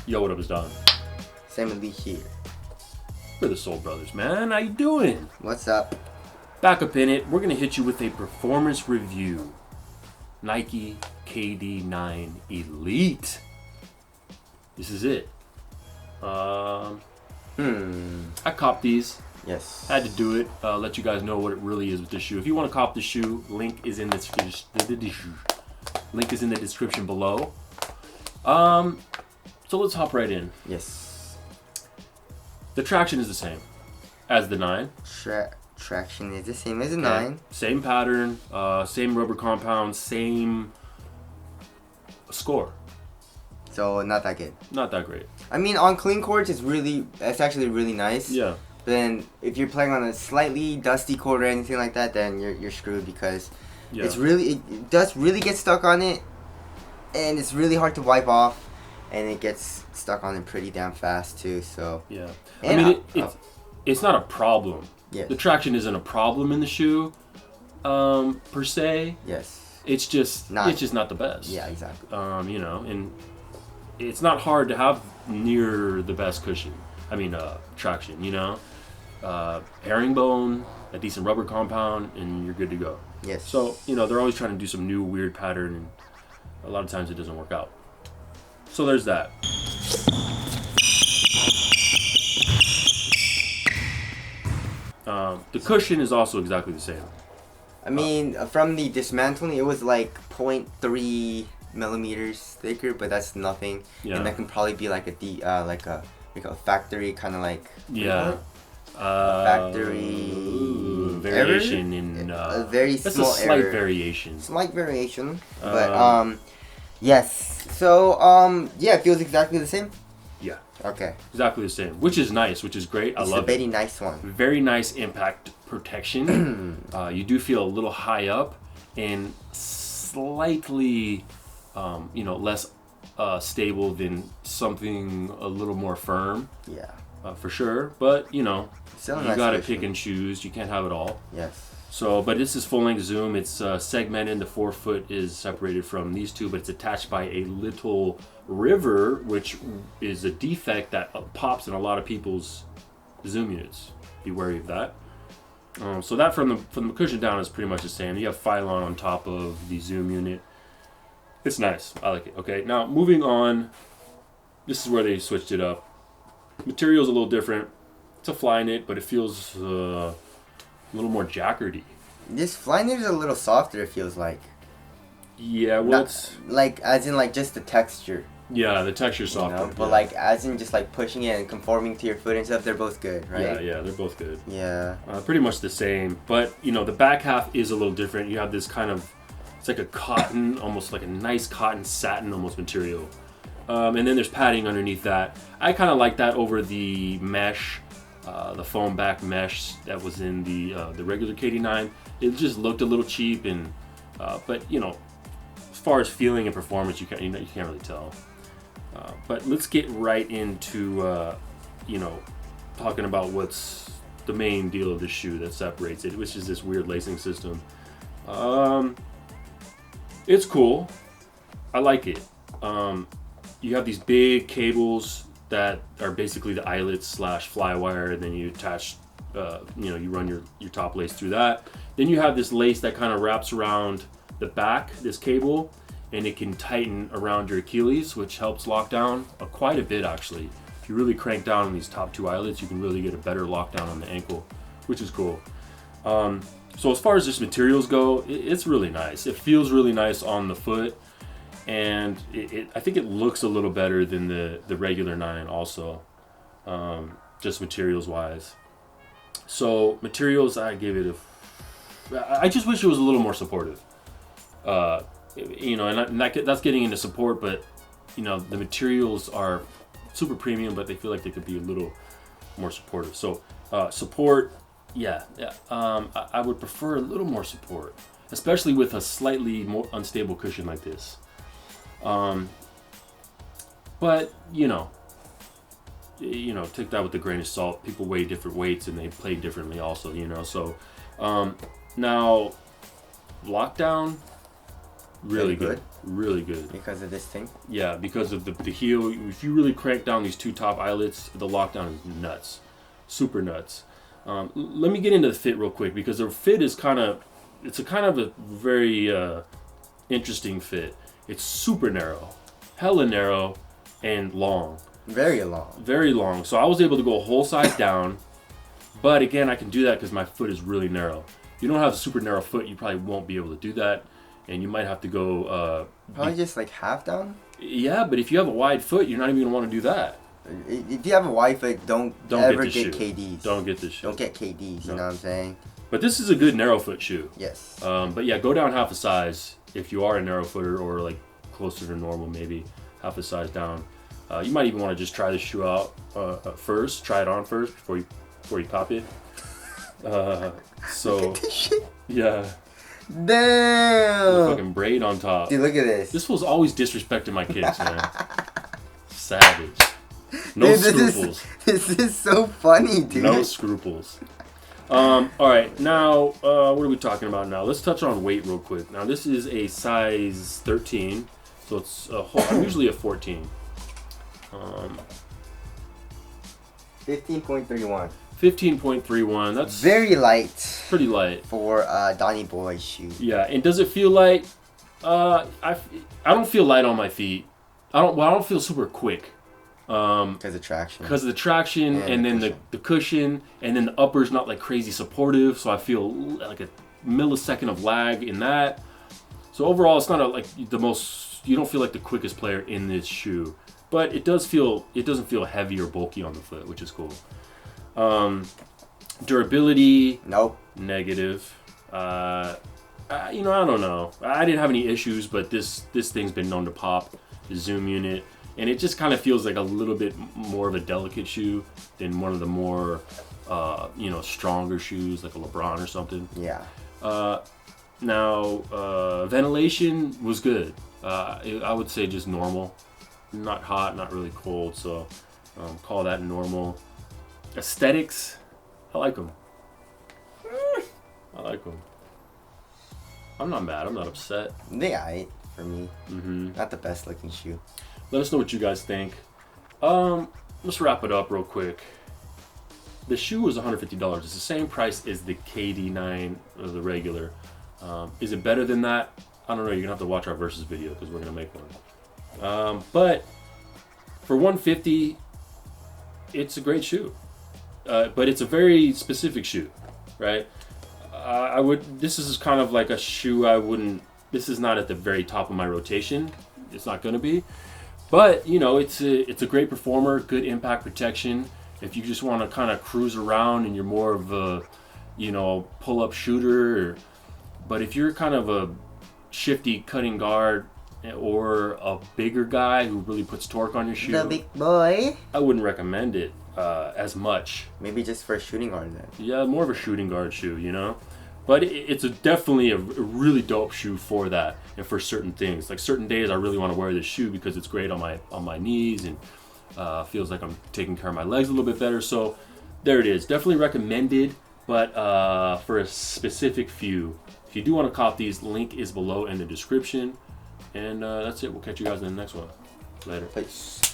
Yo, what up is Don? Emily here. We're the Soul Brothers, man. How you doing? What's up? Back up in it. We're gonna hit you with a performance review. Nike KD9 Elite. This is it. I copped these. Yes. Had to do it. Let you guys know what it really is with this shoe. If you want to cop the shoe, link is in the description below. So let's hop right in. Yes. The traction is the same as the 9. Traction is the same as the 9. Same pattern, same rubber compound, same score. So not that good. Not that great. I mean, on clean courts, it's actually really nice. Yeah. But then if you're playing on a slightly dusty court or anything like that, then you're screwed because it does really get stuck on it, and it's really hard to wipe off, and it gets stuck on it pretty damn fast too. So yeah. And I mean, it's not a problem. Yes. The traction isn't a problem in the shoe, per se. Yes. It's just not the best. Yeah, exactly. You know, and it's not hard to have near the best cushion. I mean, traction. You know, herringbone, a decent rubber compound, and you're good to go. Yes. So you know they're always trying to do some new weird pattern, and a lot of times it doesn't work out. So there's that. The cushion is also exactly the same. I mean, from the dismantling, it was like 0.3 millimeters thicker, but that's nothing. Yeah. And that can probably be like a factory kind of like factory variation error? in a very that's small a slight error. variation. Slight variation, but yes. So yeah, it feels exactly the same. Yeah. Okay. Exactly the same, which is nice, which is great. I love it. It's a very nice one. Very nice impact protection. You do feel a little high up and slightly, less stable than something a little more firm. Yeah. For sure, but you know, Still you nice gotta cushion. pick and choose. You can't have it all. Yes. So, but this is full-length zoom. It's segmented. The forefoot is separated from these two, but it's attached by a little river, which is a defect that pops in a lot of people's zoom units. Be wary of that. So that from the cushion down is pretty much the same. You have Phylon on top of the zoom unit. It's nice. I like it. Okay, now moving on. This is where they switched it up. Material's a little different. It's a fly knit, but it feels a little more jacquardy. This fly knit is a little softer, it feels like. Yeah, well, it's like as in like just the texture. Yeah, the texture's softer. You know? But like as in just like pushing it and conforming to your foot and stuff, they're both good, right? Yeah, they're both good. Yeah. Pretty much the same, but you know the back half is a little different. You have this kind of, it's like a cotton, almost like a nice cotton satin almost material, and then there's padding underneath that. I kind of like that over the mesh. The foam back mesh that was in the regular KD9, it just looked a little cheap, and but you know, as far as feeling and performance, you can't really tell. But let's get right into talking about what's the main deal of this shoe that separates it, which is this weird lacing system. It's cool. I like it. You have these big cables that are basically the eyelets / fly wire, and then you attach, you run your top lace through that. Then you have this lace that kind of wraps around the back, this cable, and it can tighten around your Achilles, which helps lock down quite a bit actually. If you really crank down on these top two eyelets, you can really get a better lockdown on the ankle, which is cool. So as far as just materials go, it's really nice. It feels really nice on the foot. And I think it looks a little better than the regular 9 also, just materials wise. So materials, I give it I just wish it was a little more supportive. And that's getting into support, but you know the materials are super premium, but they feel like they could be a little more supportive. So support, yeah. I would prefer a little more support, especially with a slightly more unstable cushion like this. But you know, take that with a grain of salt. People weigh different weights and they play differently also, you know. So now lockdown, really good. Really good. Because of this thing? Yeah, because of the heel. If you really crank down these two top eyelets, the lockdown is nuts. Super nuts. Let me get into the fit real quick, because the fit is it's a very interesting fit. It's super narrow. Hella narrow and long. Very long. Very long. So I was able to go a whole size down. But again, I can do that because my foot is really narrow. If you don't have a super narrow foot, you probably won't be able to do that. And you might have to go... probably just like half down? Yeah, but if you have a wide foot, you're not even going to want to do that. If you have a wide foot, don't ever get KDs. Don't get this shoe. Don't get KDs, you know what I'm saying? But this is a good narrow foot shoe. Yes. But yeah, go down half a size if you are a narrow footer, or like closer to normal, maybe half a size down. You might even want to just try the shoe out first. Try it on first before you cop it. So yeah. Damn! The fucking braid on top. Dude, look at this. This fool's always disrespecting my kids, man. Savage. No scruples. This is so funny, dude. No scruples. Alright, now, what are we talking about now? Let's touch on weight real quick. Now, this is a size 13, so it's usually a 14. 15.31. 15.31. That's very light. Pretty light for Donnie Boy's shoe. Yeah, and does it feel light? I don't feel light on my feet. I don't feel super quick. Because of traction. Because of the traction, and then the cushion, and then the upper's not like crazy supportive, so I feel like a millisecond of lag in that. So overall, it's not the most. You don't feel like the quickest player in this shoe, but it doesn't feel heavy or bulky on the foot, which is cool. Durability, nope, negative. I don't know. I didn't have any issues, but this thing's been known to pop. The zoom unit, and it just kind of feels like a little bit more of a delicate shoe than one of the more stronger shoes like a LeBron or something. Yeah. Now ventilation was good. I would say just normal, not hot, not really cold, so call that normal. Aesthetics, I like them. I like them. I'm not mad. I'm not upset. They aight for me. Mm-hmm. Not the best looking shoe. Let us know what you guys think. Let's wrap it up real quick. The shoe was $150. It's the same price as the KD9 or the regular. Is it better than that? I don't know. You're gonna have to watch our versus video because we're gonna make one. But for $150, it's a great shoe. But it's a very specific shoe, right? This is kind of like a shoe I wouldn't. This is not at the very top of my rotation. It's not going to be, but it's a great performer, good impact protection. If you just want to kind of cruise around and you're more of a, pull-up shooter, but if you're kind of a shifty cutting guard or a bigger guy who really puts torque on your shoe, the big boy, I wouldn't recommend it as much. Maybe just for a shooting guard then. Yeah, more of a shooting guard shoe, But it's definitely a really dope shoe for that and for certain things. Like certain days, I really want to wear this shoe because it's great on my knees and feels like I'm taking care of my legs a little bit better. So there it is. Definitely recommended, but for a specific few. If you do want to cop these, link is below in the description. And that's it. We'll catch you guys in the next one. Later. Peace.